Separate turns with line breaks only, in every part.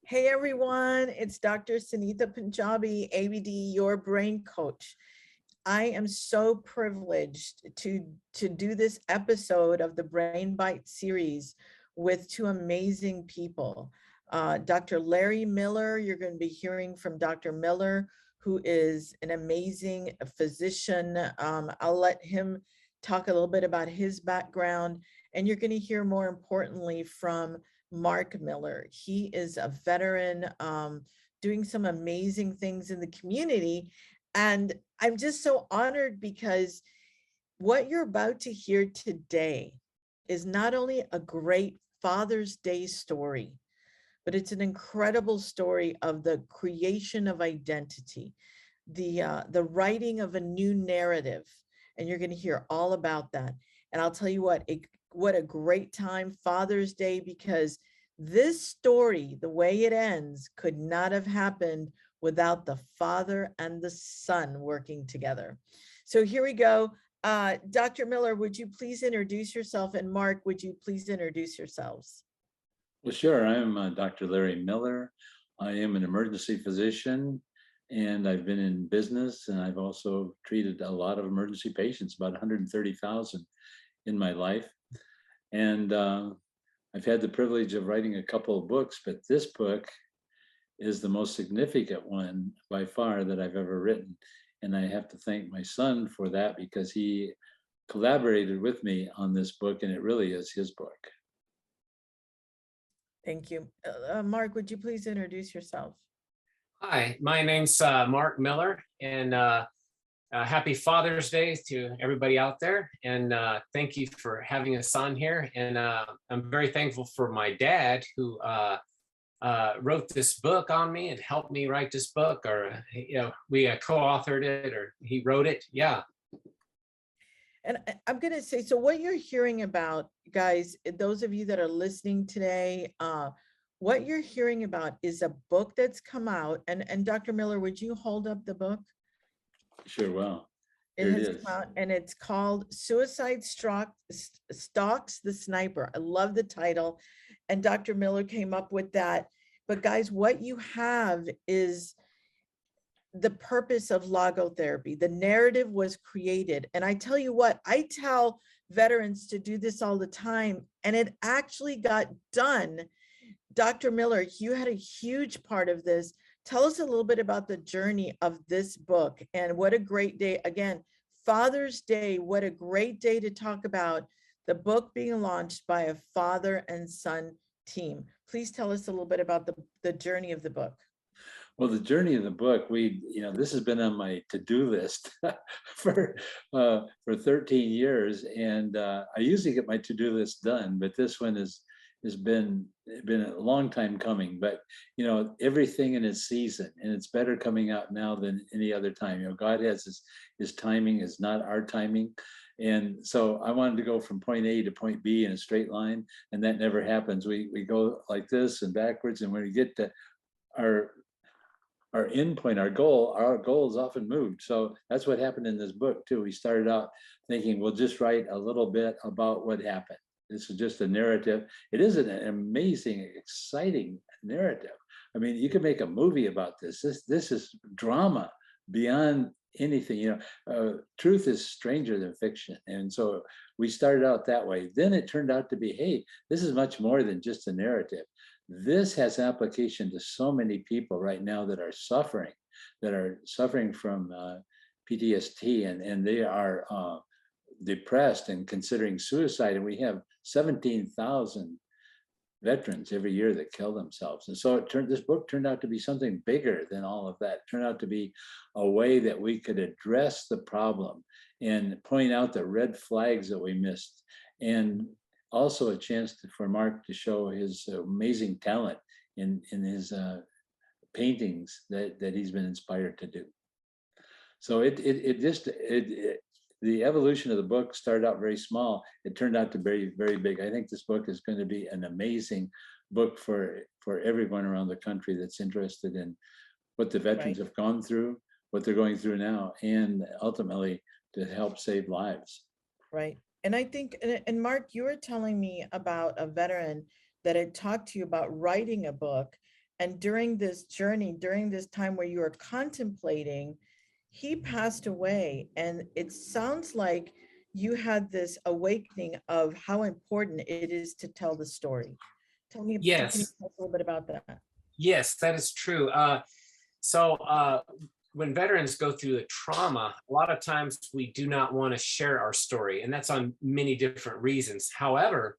Hey everyone, it's Dr. Sunitha Punjabi, ABD, your brain coach. I am so privileged to do this episode of the Brain Bite series with two amazing people. Dr. Larry Miller, you're going to be hearing from Dr. Miller, who is an amazing physician. I'll let him talk a little bit about his background, and you're going to hear more importantly from Mark Miller. He is a veteran doing some amazing things in the community. And I'm just so honored because what you're about to hear today is not only a great Father's Day story, but it's an incredible story of the creation of identity, the writing of a new narrative, and you're going to hear all about that. And I'll tell you what a great time Father's Day, because this story, the way it ends, could not have happened without the father and the son working together. So here we go. Dr. Miller, would you please introduce yourself? And Mark, would you please introduce yourselves?
Well, sure. I'm Dr. Larry Miller. I am an emergency physician, and I've been in business, and I've also treated a lot of emergency patients, about 130,000 in my life. And I've had the privilege of writing a couple of books, but this book is the most significant one by far that I've ever written. And I have to thank my son for that, because he collaborated with me on this book, and it really is his book.
Thank you. Mark, would you please introduce yourself?
Hi, my name's Mark Miller, and happy Father's Day to everybody out there. And thank you for having us on here. And I'm very thankful for my dad, who wrote this book on me and helped me write this book, or we co-authored it, or he wrote it. Yeah.
And I'm going to say, so what you're hearing about, guys, those of you that are listening today, what you're hearing about is a book that's come out. And Dr. Miller, would you hold up the book?
Sure, well,
It has come out, and it's called Suicide Stalks the Sniper. I love the title. And Dr. Miller came up with that. But guys, what you have is the purpose of logotherapy. The narrative was created. And I tell you what, I tell veterans to do this all the time, and it actually got done. Dr. Miller, you had a huge part of this. Tell us a little bit about the journey of this book, and what a great day. Again, Father's Day, what a great day to talk about the book being launched by a father and son team. Please tell us a little bit about the journey of the book.
Well, the journey of the book, this has been on my to-do list for 13 years, and I usually get my to-do list done, but this one has been a long time coming. But everything in its season, and it's better coming out now than any other time. God has his timing, is not our timing. And so I wanted to go from point A to point B in a straight line, and that never happens. We go like this and backwards, and when we get to our end point, our goal is often moved. So that's what happened in this book too. We started out thinking we'll just write a little bit about what happened. This is just a narrative. It is an amazing, exciting narrative. I mean, you could make a movie about this. This is drama beyond anything. Truth is stranger than fiction. And so we started out that way. Then it turned out to be, hey, this is much more than just a narrative. This has application to so many people right now that are suffering from PTSD, and they are depressed and considering suicide. And we have 17,000 veterans every year that kill themselves. And so this book turned out to be something bigger than all of that. It turned out to be a way that we could address the problem and point out the red flags that we missed, and also a chance for Mark to show his amazing talent in his paintings that he's been inspired to do. So the evolution of the book started out very small. It turned out to be very, very big. I think this book is going to be an amazing book for everyone around the country that's interested in what the veterans have gone through, what they're going through now, and ultimately to help save lives.
Right. And I think, and Mark, you were telling me about a veteran that had talked to you about writing a book. And during this journey, during this time where you were contemplating, he passed away. And it sounds like you had this awakening of how important it is to tell the story. Can you
Yes,
talk a little bit about that?
yes, that is true. So when veterans go through a trauma, a lot of times we do not want to share our story, and that's on many different reasons. However,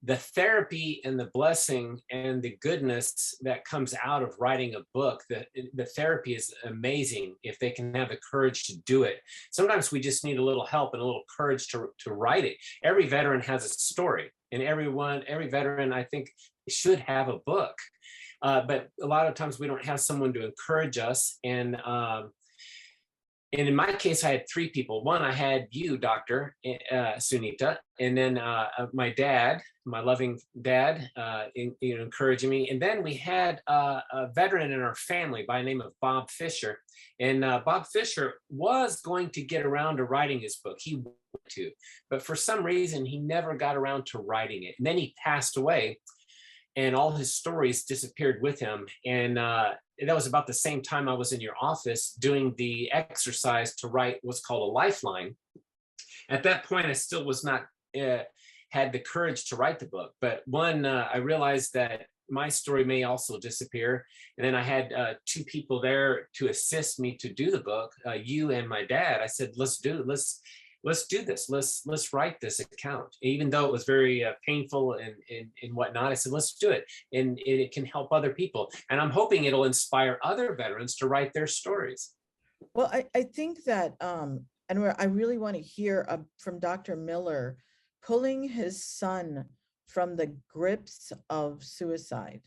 the therapy and the blessing and the goodness that comes out of writing a book, the therapy is amazing if they can have the courage to do it. Sometimes we just need a little help and a little courage to write it. Every veteran has a story, and every veteran, I think, should have a book. But a lot of times we don't have someone to encourage us. And in my case, I had three people. One, I had you, Dr. Sunita, and then my dad, my loving dad, encouraging me. And then we had a veteran in our family by the name of Bob Fisher. And Bob Fisher was going to get around to writing his book. He wanted to, but for some reason, he never got around to writing it. And then he passed away, and all his stories disappeared with him. And that was about the same time I was in your office doing the exercise to write what's called a lifeline. At that point, I still was not had the courage to write the book. But one, I realized that my story may also disappear. And then I had two people there to assist me to do the book, you and my dad. I said, let's do it. Let's do this. Let's write this account. Even though it was very painful and whatnot, I said, let's do it. And it can help other people. And I'm hoping it'll inspire other veterans to write their stories.
Well, I think that, and I really want to hear from Dr. Miller pulling his son from the grips of suicide.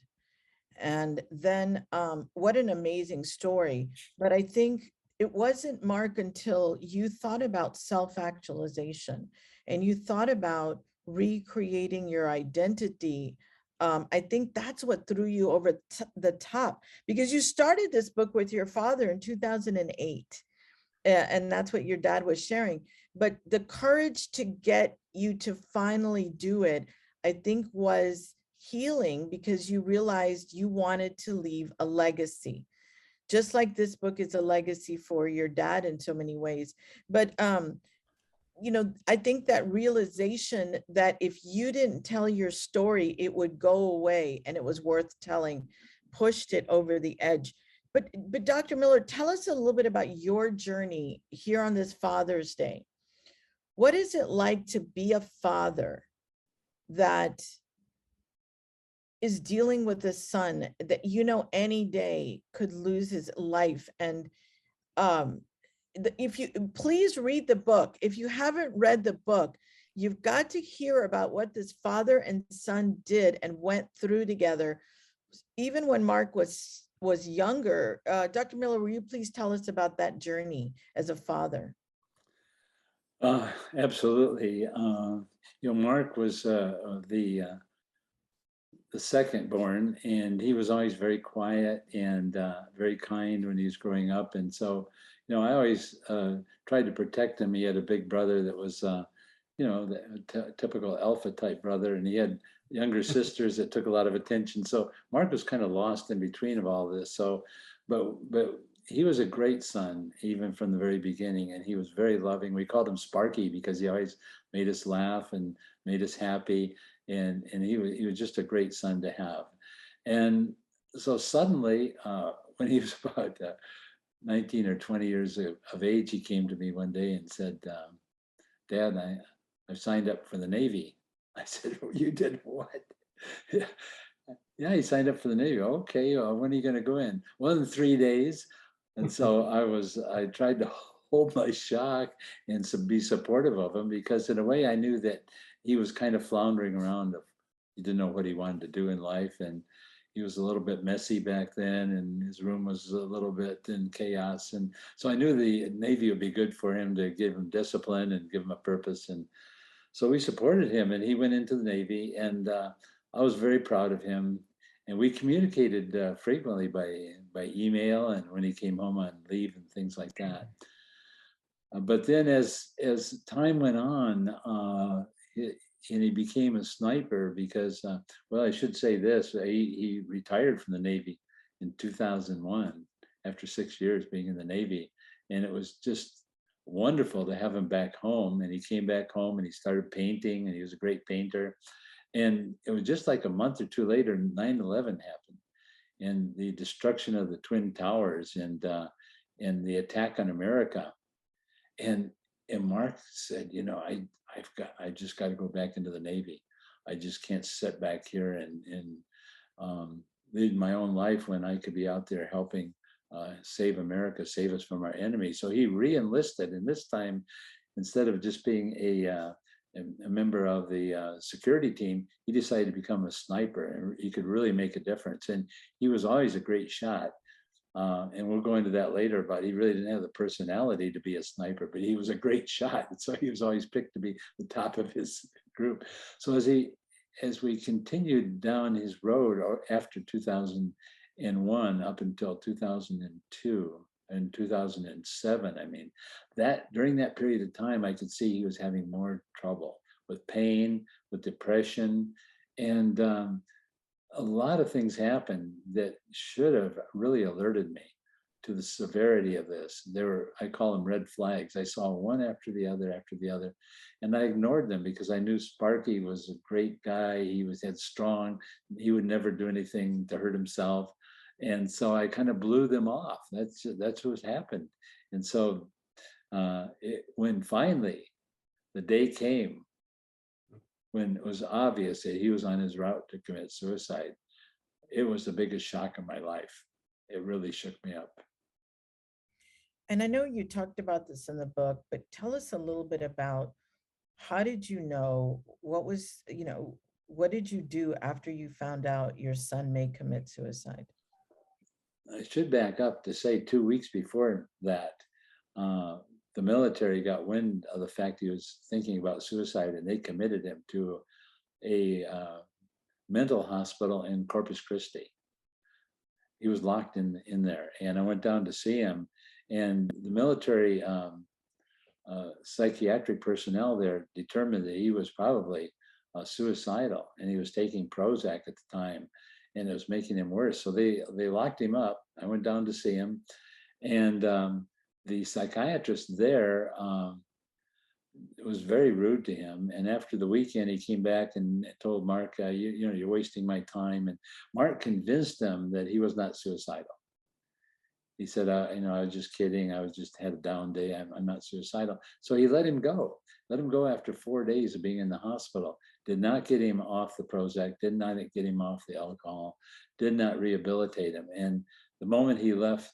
And then what an amazing story. But I think it wasn't, Mark, until you thought about self-actualization and you thought about recreating your identity. I think that's what threw you over the top, because you started this book with your father in 2008. And that's what your dad was sharing. But the courage to get you to finally do it, I think, was healing, because you realized you wanted to leave a legacy. Just like this book is a legacy for your dad in so many ways. But I think that realization that if you didn't tell your story, it would go away and it was worth telling, pushed it over the edge. But Dr. Miller, tell us a little bit about your journey here on this Father's Day. What is it like to be a father that is dealing with a son that any day could lose his life? And if you please read the book. If you haven't read the book, you've got to hear about what this father and son did and went through together, even when Mark was younger. Dr. Miller, will you please tell us about that journey as a father?
Absolutely. Mark was the second born, and he was always very quiet and very kind when he was growing up. And so, I always tried to protect him. He had a big brother that was, the typical alpha type brother, and he had younger sisters that took a lot of attention. So Mark was kind of lost in between of all this. So, but he was a great son, even from the very beginning, and he was very loving. We called him Sparky because he always made us laugh and made us happy. And he was just a great son to have. And so suddenly, when he was about 19 or 20 years of age, he came to me one day and said, Dad, I've signed up for the Navy. I said, you did what? Yeah, he signed up for the Navy. Okay, when are you going to go in? Well, in 3 days. And so I tried to hold my shock and be supportive of him, because in a way I knew that he was kind of floundering around. He didn't know what he wanted to do in life. And he was a little bit messy back then, and his room was a little bit in chaos. And so I knew the Navy would be good for him, to give him discipline and give him a purpose. And so we supported him, and he went into the Navy, and I was very proud of him. And we communicated frequently by email, and when he came home on leave and things like that. But then as time went on, he became a sniper because, well, I should say this, he retired from the Navy in 2001 after 6 years being in the Navy. And it was just wonderful to have him back home. And he came back home and he started painting, and he was a great painter. And it was just like a month or two later, 9/11 happened, and the destruction of the Twin Towers, and the attack on America. And Mark said, you know, I just got to go back into the Navy. I just can't sit back here and lead my own life when I could be out there helping save America, save us from our enemies. So he re-enlisted, and this time, instead of just being a member of the security team, he decided to become a sniper, and he could really make a difference. And he was always a great shot. And we'll go into that later, but he really didn't have the personality to be a sniper, but he was a great shot. And so he was always picked to be the top of his group. So as we continued down his road after 2001 up until 2002 and 2007, I mean, that during that period of time, I could see he was having more trouble with pain, with depression, and a lot of things happened that should have really alerted me to the severity of this. There were, I call them red flags. I saw one after the other, and I ignored them because I knew Sparky was a great guy. He was headstrong. He would never do anything to hurt himself. And so I kind of blew them off. That's what happened. And so when finally the day came when it was obvious that he was on his route to commit suicide, it was the biggest shock of my life. It really shook me up.
And I know you talked about this in the book, but tell us a little bit about, how did you know, what was, you know, what did you do after you found out your son may commit suicide?
I should back up to say 2 weeks before that, the military got wind of the fact he was thinking about suicide, and they committed him to a mental hospital in Corpus Christi. He was locked in there, and I went down to see him, and the military psychiatric personnel there determined that he was probably suicidal, and he was taking Prozac at the time, and it was making him worse. So they locked him up. I went down to see him, and the psychiatrist there was very rude to him. And after the weekend, he came back and told Mark, you know, you're wasting my time. And Mark convinced him that he was not suicidal. He said, you know, I was just kidding. I was just had a down day. I'm not suicidal. So he let him go. Let him go after 4 days of being in the hospital. Did not get him off the Prozac. Did not get him off the alcohol. Did not rehabilitate him. And the moment he left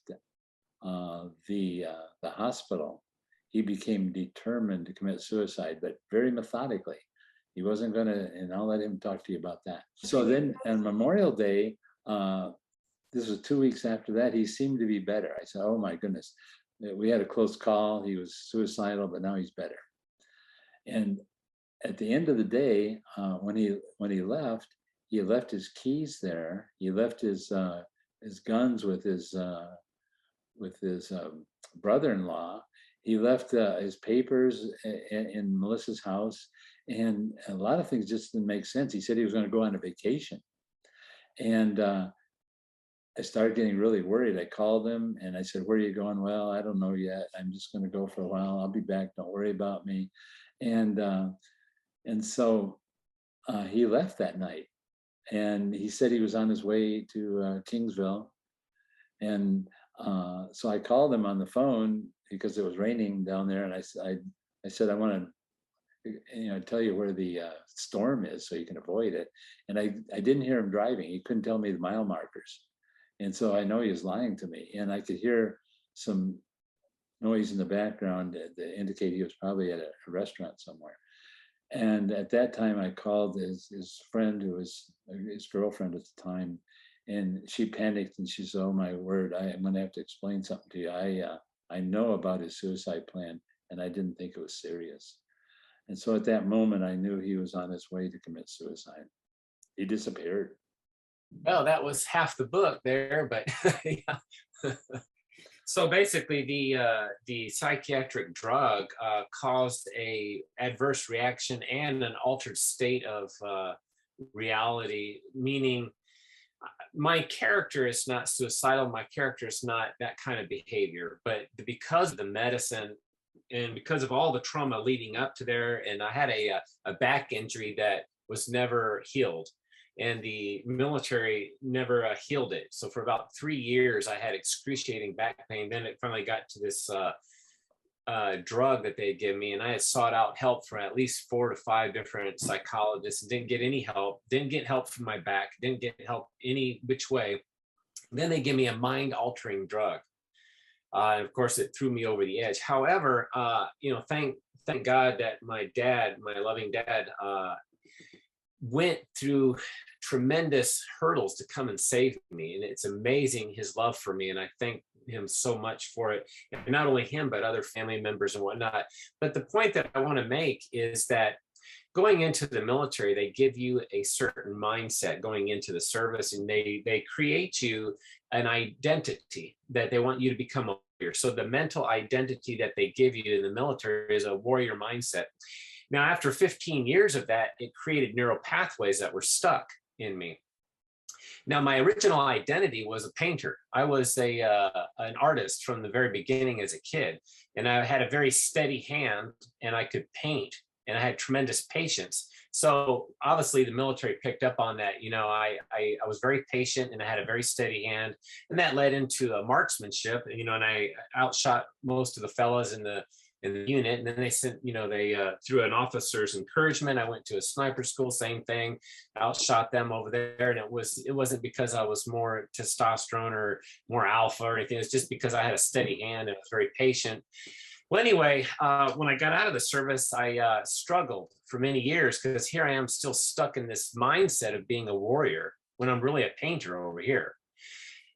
the hospital, he became determined to commit suicide, but very methodically. He wasn't going to, and I'll let him talk to you about that. So then on Memorial Day, this was 2 weeks after that, he seemed to be better. I said, oh my goodness, we had a close call. He was suicidal, but now he's better. And at the end of the day, when he left his keys there. He left his guns with his brother-in-law. He left his papers in Melissa's house, and a lot of things just didn't make sense. He said he was going to go on a vacation, and I started getting really worried. I called him and I said, "Where are you going?" "Well, I don't know yet. I'm just going to go for a while. I'll be back. Don't worry about me." And so he left that night, and he said he was on his way to Kingsville, and so I called him on the phone because it was raining down there, and I said, I want to, tell you where the storm is so you can avoid it. And I didn't hear him driving. He couldn't tell me the mile markers, and so I know he was lying to me. And I could hear some noise in the background that indicated he was probably at a restaurant somewhere. And at that time, I called his friend, who was his girlfriend at the time. And she panicked and she said, "Oh my word, I'm going to have to explain something to you. I know about his suicide plan, and I didn't think it was serious." And so at that moment, I knew he was on his way to commit suicide. He disappeared.
Well, that was half the book there, but yeah. So basically, the psychiatric drug caused a adverse reaction and an altered state of reality, meaning my character is not suicidal. My character is not that kind of behavior, but because of the medicine and because of all the trauma leading up to there, and I had a back injury that was never healed, and the military never healed it. So for about 3 years, I had excruciating back pain. Then it finally got to this drug that they give me, and I had sought out help from at least 4 to 5 different psychologists and didn't get any help. Didn't get help from my back. Didn't get help any which way. Then they give me a mind-altering drug. Of course, it threw me over the edge. However, thank God that my dad, my loving dad, went through tremendous hurdles to come and save me, and it's amazing his love for me, and I thank him so much for it. And not only him, but other family members and whatnot. But the point that I want to make is that going into the military, they give you a certain mindset going into the service, and they create you an identity that they want you to become a warrior. So the mental identity that they give you in the military is a warrior mindset. Now, after 15 years of that, it created neural pathways that were stuck in me. Now, my original identity was a painter. I was an artist from the very beginning as a kid, and I had a very steady hand, and I could paint, and I had tremendous patience. So obviously, the military picked up on that. I was very patient, and I had a very steady hand, and that led into a marksmanship. And I outshot most of the fellas in the unit. And then they sent, through an officer's encouragement, I went to a sniper school, same thing, outshot them over there. And it wasn't because I was more testosterone or more alpha or anything. It's just because I had a steady hand and was very patient. Well, anyway, when I got out of the service, I struggled for many years because here I am still stuck in this mindset of being a warrior when I'm really a painter over here.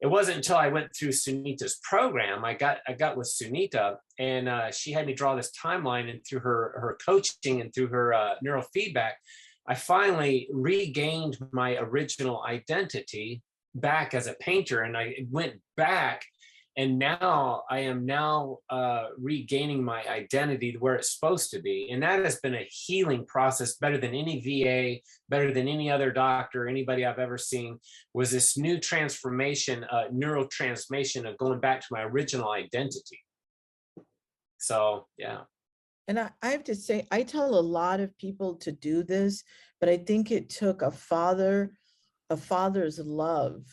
It wasn't until I went through Sunita's program, I got with Sunita, and she had me draw this timeline, and through her coaching and through her neurofeedback, I finally regained my original identity back as a painter, and I went back, and now I am regaining my identity where it's supposed to be. And that has been a healing process, better than any VA, better than any other doctor, anybody I've ever seen, was this new transformation, neurotransmission of going back to my original identity. So, yeah.
And I have to say, I tell a lot of people to do this, but I think it took a father's love,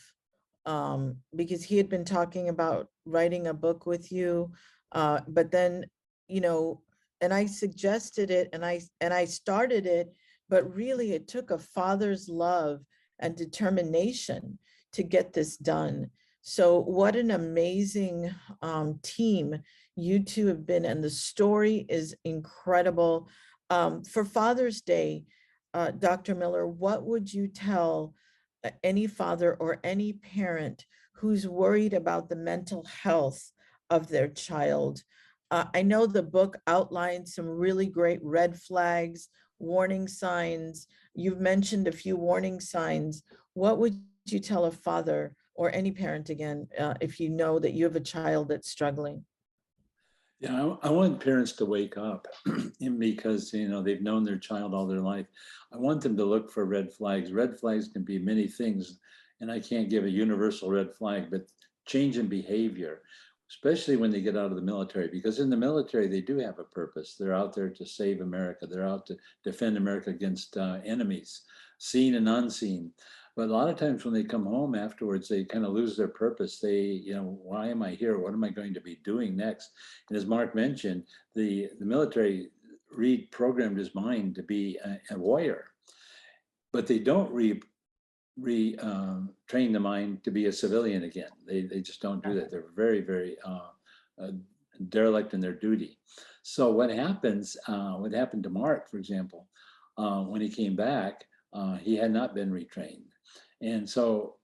because he had been talking about writing a book with you, but then, and I suggested it, and I started it, but really it took a father's love and determination to get this done. So what an amazing team you two have been, and the story is incredible. For Father's Day, Dr. Miller, what would you tell any father or any parent who's worried about the mental health of their child? I know the book outlines some really great red flags, warning signs. You've mentioned a few warning signs. What would you tell a father or any parent, again, if you know that you have a child that's struggling?
Yeah, I want parents to wake up because, they've known their child all their life. I want them to look for red flags. Red flags can be many things, and I can't give a universal red flag, but change in behavior, especially when they get out of the military, because in the military, they do have a purpose. They're out there to save America. They're out to defend America against enemies, seen and unseen. But a lot of times when they come home afterwards, they kind of lose their purpose. They, why am I here? What am I going to be doing next? And as Mark mentioned, the military reprogrammed his mind to be a warrior, but they don't train the mind to be a civilian again. They just don't do that. They're very, very derelict in their duty. So what happened to Mark, for example, when he came back, he had not been retrained. And so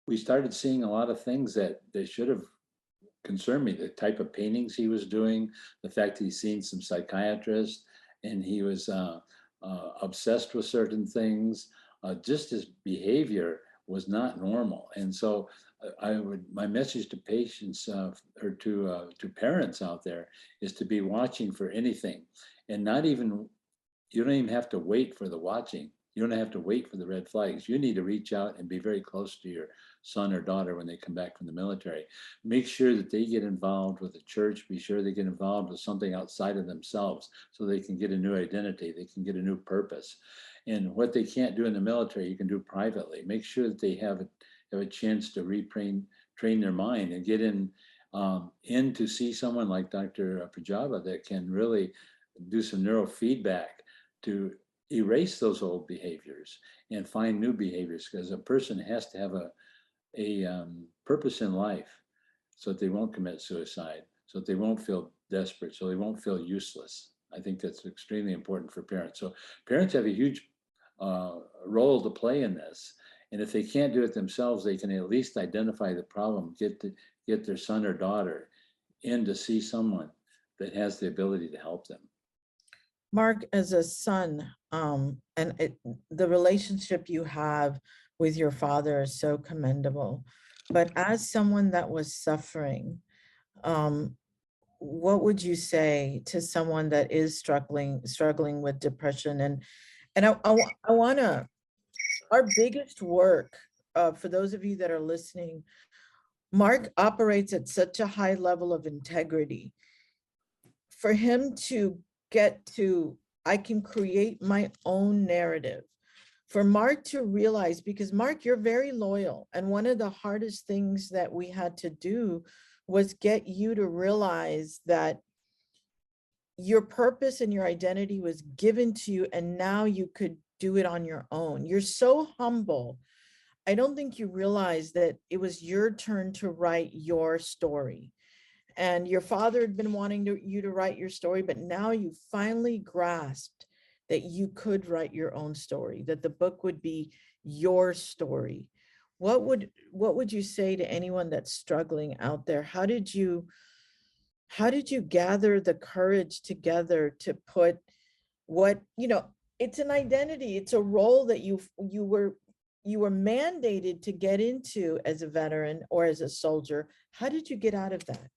we started seeing a lot of things that they should have concerned me. The type of paintings he was doing, the fact that he's seen some psychiatrists, and he was obsessed with certain things. Just his behavior was not normal. And so my message to patients or to parents out there is to be watching for anything, and not even, you don't even have to wait for the watching. You don't have to wait for the red flags. You need to reach out and be very close to your son or daughter when they come back from the military. Make sure that they get involved with the church. Be sure they get involved with something outside of themselves so they can get a new identity. They can get a new purpose. And what they can't do in the military, you can do privately. Make sure that they have a chance to train their mind and get in to see someone like Dr. Pajaba that can really do some neurofeedback to erase those old behaviors and find new behaviors, because a person has to have a purpose in life so that they won't commit suicide, so that they won't feel desperate, so they won't feel useless. I think that's extremely important for parents. So parents have a huge role to play in this. And if they can't do it themselves, they can at least identify the problem, get their son or daughter in to see someone that has the ability to help them.
Mark, as a son, the relationship you have with your father is so commendable. But as someone that was suffering, what would you say to someone that is struggling with depression? And I want to, our biggest work, for those of you that are listening, Mark operates at such a high level of integrity. For him to get to, I can create my own narrative. For Mark to realize, because Mark, you're very loyal. And one of the hardest things that we had to do was get you to realize that your purpose and your identity was given to you, and now you could do it on your own. You're so humble. I don't think you realize that it was your turn to write your story. And your father had been wanting you to write your story, but now you finally grasped that you could write your own story, that the book would be your story. What would you say to anyone that's struggling out there? How did you gather the courage together to put what, it's an identity, it's a role that you were mandated to get into as a veteran or as a soldier. How did you get out of that?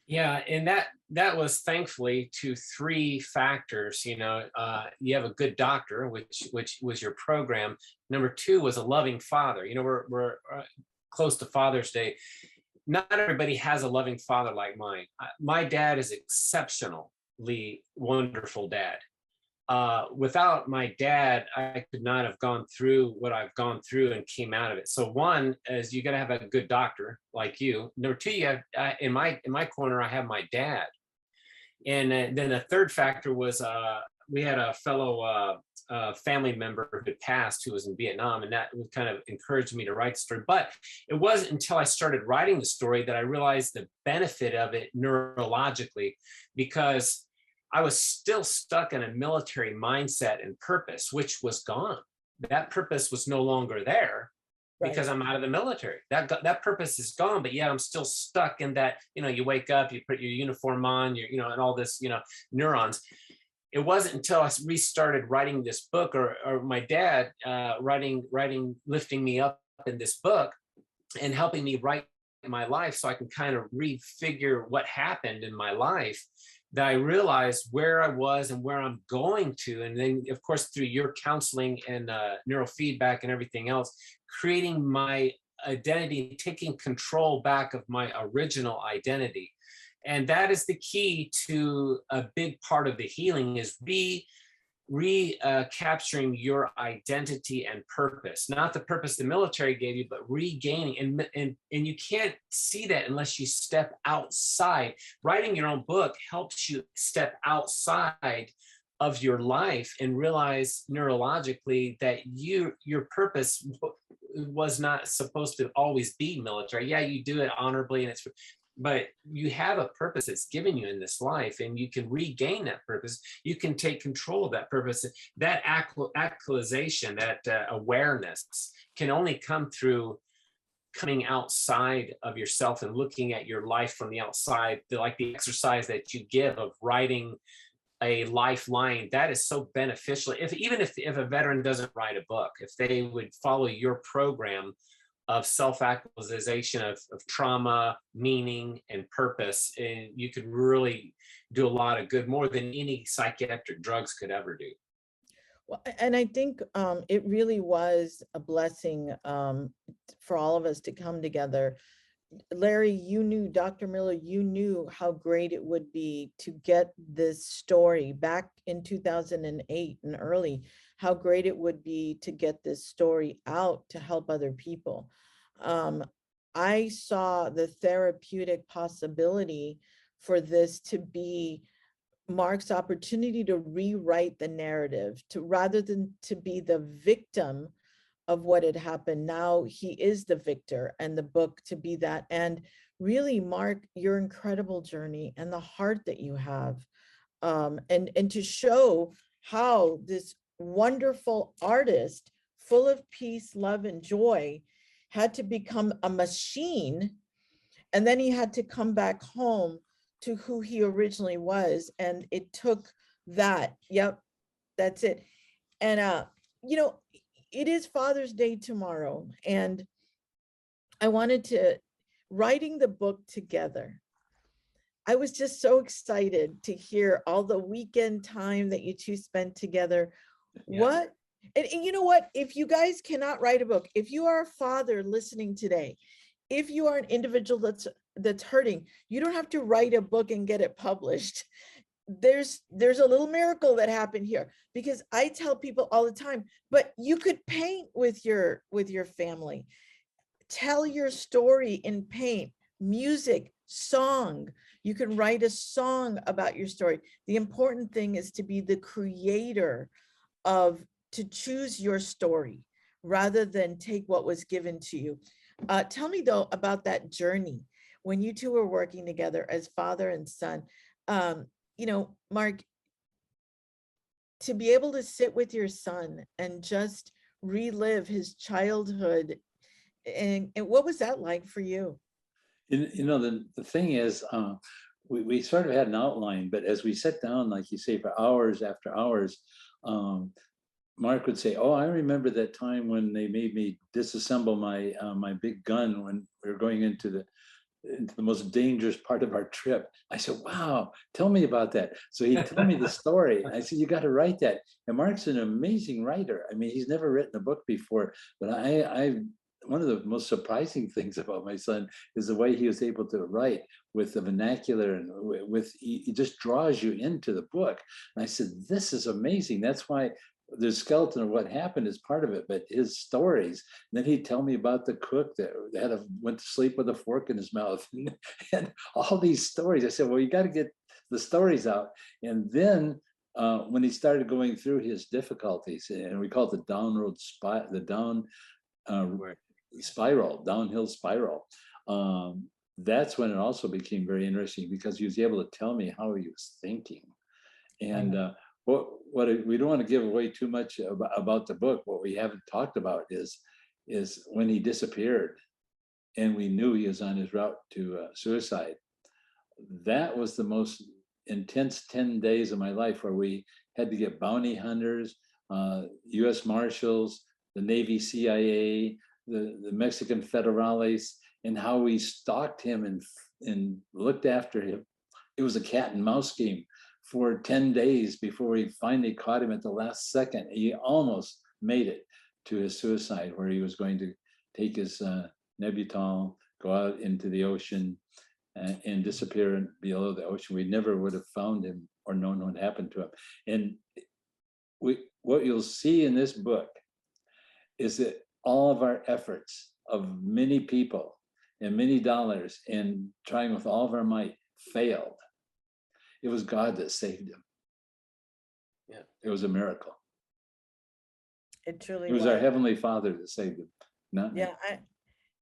Yeah, and that was thankfully to three factors. You have a good doctor, which was your program. Number two was a loving father. We're close to Father's Day. Not everybody has a loving father like mine. My dad is exceptionally wonderful dad. Without my dad, I could not have gone through what I've gone through and came out of it. So one is you got to have a good doctor like you. Number two, you have in my corner, I have my dad. And then the third factor was we had a fellow family member who had passed, who was in Vietnam, and that kind of encouraged me to write the story. But it wasn't until I started writing the story that I realized the benefit of it neurologically, because I was still stuck in a military mindset and purpose, which was gone. That purpose was no longer there because I'm out of the military. That purpose is gone, but yet I'm still stuck in that, you wake up, you put your uniform on, and all this, neurons. It wasn't until I restarted writing this book, or my dad lifting me up in this book and helping me write my life so I can kind of refigure what happened in my life, that I realized where I was and where I'm going to. And then, of course, through your counseling and neurofeedback and everything else, creating my identity, taking control back of my original identity. And that is the key to a big part of the healing, is recapturing your identity and purpose, not the purpose the military gave you, but regaining. And you can't see that unless you step outside. Writing your own book helps you step outside of your life and realize neurologically that your purpose was not supposed to always be military. Yeah, you do it honorably, but you have a purpose that's given you in this life, and you can regain that purpose. You can take control of that purpose. That actualization, that awareness can only come through coming outside of yourself and looking at your life from the outside, like the exercise that you give of writing a lifeline, that is so beneficial. Even if a veteran doesn't write a book, if they would follow your program of self-actualization of trauma, meaning, and purpose, and you could really do a lot of good, more than any psychiatric drugs could ever do.
Well, and I think it really was a blessing for all of us to come together. Larry, you knew, Dr. Miller, you knew how great it would be to get this story back in 2008 and early, how great it would be to get this story out to help other people. I saw the therapeutic possibility for this to be Mark's opportunity to rewrite the narrative, to rather than to be the victim of what had happened. Now he is the victor, and the book to be that. And really, Mark, your incredible journey and the heart that you have, and to show how this wonderful artist, full of peace, love, and joy, had to become a machine, and then he had to come back home to who he originally was. And it took that. Yep, that's it. And you know, it is Father's Day tomorrow, and I wanted to, writing the book together, I was just so excited to hear all the weekend time that you two spent together.
Yeah.
What, and you know what, if you guys cannot write a book, if you are a father listening today, if you are an individual that's hurting, you don't have to write a book and get it published. There's a little miracle that happened here, because I tell people all the time, but you could paint with your family, tell your story in paint, music, song. You can write a song about your story. The important thing is to be the creator of, to choose your story rather than take what was given to you. Tell me though about that journey when you two were working together as father and son. You know, Mark, to be able to sit with your son and just relive his childhood, and what was that like for you?
You know, the thing is, we sort of had an outline, but as we sat down, like you say, for hours after hours, Mark would say, "Oh, I remember that time when they made me disassemble my my big gun when we were going into the most dangerous part of our trip." I said, "Wow, tell me about that." So he told me the story. I said, "You got to write that." And Mark's an amazing writer. I mean, he's never written a book before, but I one of the most surprising things about my son is the way he was able to write with the vernacular, and with he just draws you into the book. And I said, "This is amazing." That's why the skeleton of what happened is part of it, but his stories. And then he'd tell me about the cook that went to sleep with a fork in his mouth, and all these stories. I said, "Well, you got to get the stories out." And then when he started going through his difficulties, and we call it the downhill spiral. That's when it also became very interesting, because he was able to tell me how he was thinking. And what we don't want to give away too much about the book. What we haven't talked about is when he disappeared, and we knew he was on his route to suicide. That was the most intense 10 days of my life, where we had to get bounty hunters, U.S. Marshals, the Navy, CIA, the Mexican federales, and how we stalked him and looked after him. It was a cat and mouse game for 10 days before we finally caught him at the last second. He almost made it to his suicide, where he was going to take his Nebutol, go out into the ocean, and disappear below the ocean. We never would have found him or known what happened to him. And what you'll see in this book is that all of our efforts of many people and many dollars and trying with all of our might failed. It was God that saved him.
Yeah,
it was a miracle.
It truly
It was
was.
our Heavenly Father that saved him, not me.
Yeah,